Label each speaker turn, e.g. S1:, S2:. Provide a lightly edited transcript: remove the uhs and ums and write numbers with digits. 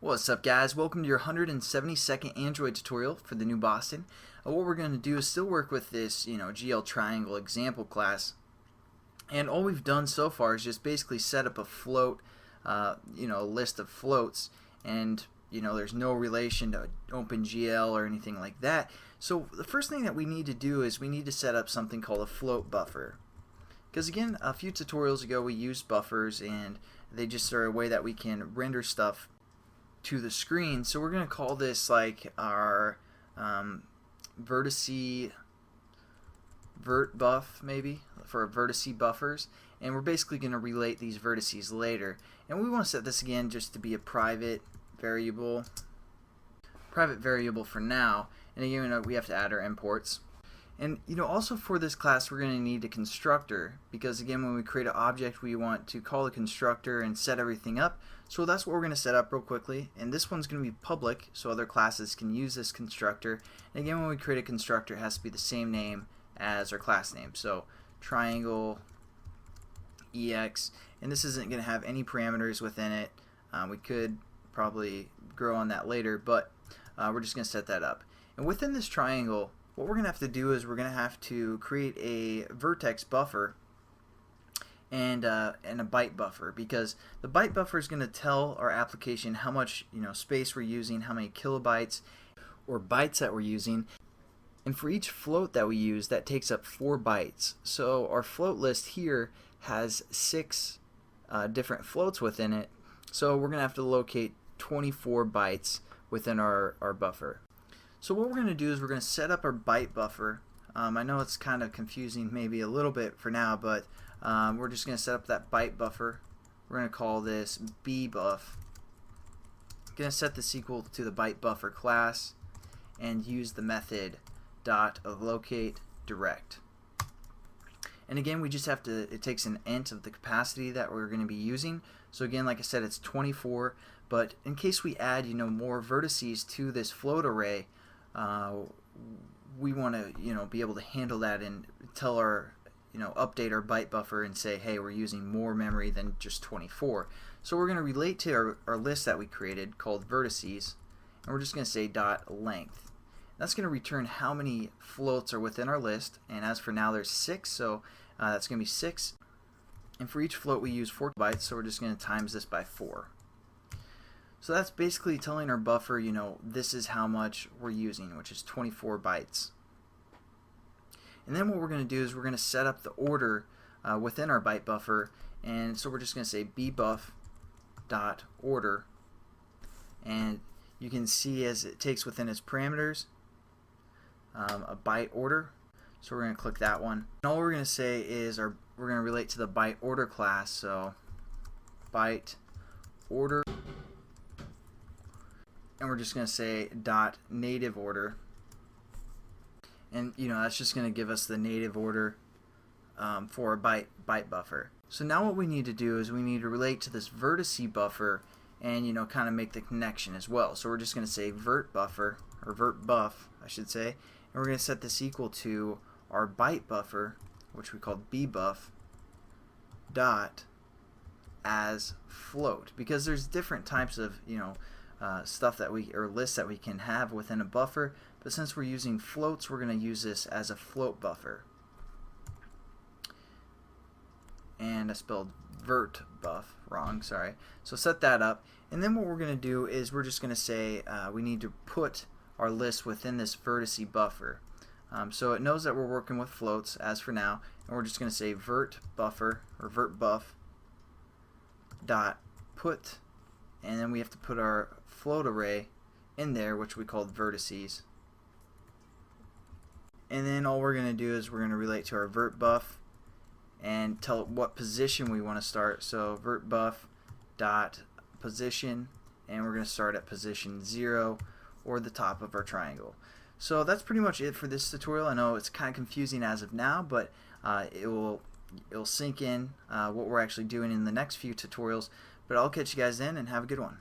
S1: What's up, guys? Welcome to your 172nd Android tutorial for the new Boston. What we're going to do is still work with this, GL triangle example class. And all we've done so far is just basically set up a float, a list of floats, and there's no relation to OpenGL or anything like that. So the first thing that we need to do is we need to set up something called a float buffer. Because again, a few tutorials ago we used buffers, and they just are a way that we can render stuff to the screen. So we're going to call this like our vertice vert buff, maybe, for vertice buffers, and we're basically going to relate these vertices later. And we want to set this again just to be a private variable for now. And again, we have to add our imports. And also for this class we're going to need a constructor, because again, when we create an object we want to call the constructor and set everything up. So that's what we're going to set up real quickly, and this one's going to be public so other classes can use this constructor. And again, when we create a constructor, it has to be the same name as our class name. So triangle ex, and this isn't going to have any parameters within it. We could probably grow on that later, but we're just going to set that up. And within this triangle, what we're going to have to do is we're going to have to create a vertex buffer and a byte buffer, because the byte buffer is going to tell our application how much space we're using, how many kilobytes or bytes that we're using, and for each float that we use, that takes up 4 bytes. So our float list here has 6 different floats within it, so we're going to have to locate 24 bytes within our buffer. So what we're going to do is we're going to set up our byte buffer. I know it's kind of confusing maybe a little bit for now, but we're just going to set up that byte buffer. We're going to call this bbuff. Going to set this equal to the byte buffer class and use the method .locate direct. And again, we just have to, it takes an int of the capacity that we're going to be using. So again, like I said, it's 24, but in case we add more vertices to this float array, we want to be able to handle that and tell our update our byte buffer and say, hey, we're using more memory than just 24. So we're going to relate to our list that we created called vertices, and we're just going to say .length. That's going to return how many floats are within our list, and as for now there's 6, so that's going to be 6, and for each float we use 4 bytes, so we're just going to times this by 4. So that's basically telling our buffer, this is how much we're using, which is 24 bytes. And then what we're going to do is we're going to set up the order within our byte buffer, and so we're just going to say bbuff.order, and you can see as it takes within its parameters a byte order. So we're going to click that one. And all we're going to say is we're going to relate to the byte order class, so byte order. And we're just going to say .native order, and that's just going to give us the native order for a byte buffer. So now what we need to do is we need to relate to this vertice buffer and kind of make the connection as well. So we're just going to say vert buffer, or vert buff I should say, and we're going to set this equal to our byte buffer, which we called bbuff dot as float, because there's different types of stuff that lists that we can have within a buffer, but since we're using floats, we're going to use this as a float buffer. And I spelled vert buff wrong, sorry. So set that up, and then what we're going to do is we're just going to say we need to put our list within this vertice buffer. So it knows that we're working with floats as for now, and we're just going to say vert buffer, or vert buff dot put, and then we have to put our float array in there, which we called vertices. And then all we're going to do is we're going to relate to our vert buff and tell it what position we want to start. So vert buff dot position, and we're going to start at position 0, or the top of our triangle. So that's pretty much it for this tutorial. I know it's kind of confusing as of now, but it'll sink in what we're actually doing in the next few tutorials. But I'll catch you guys then, and have a good one.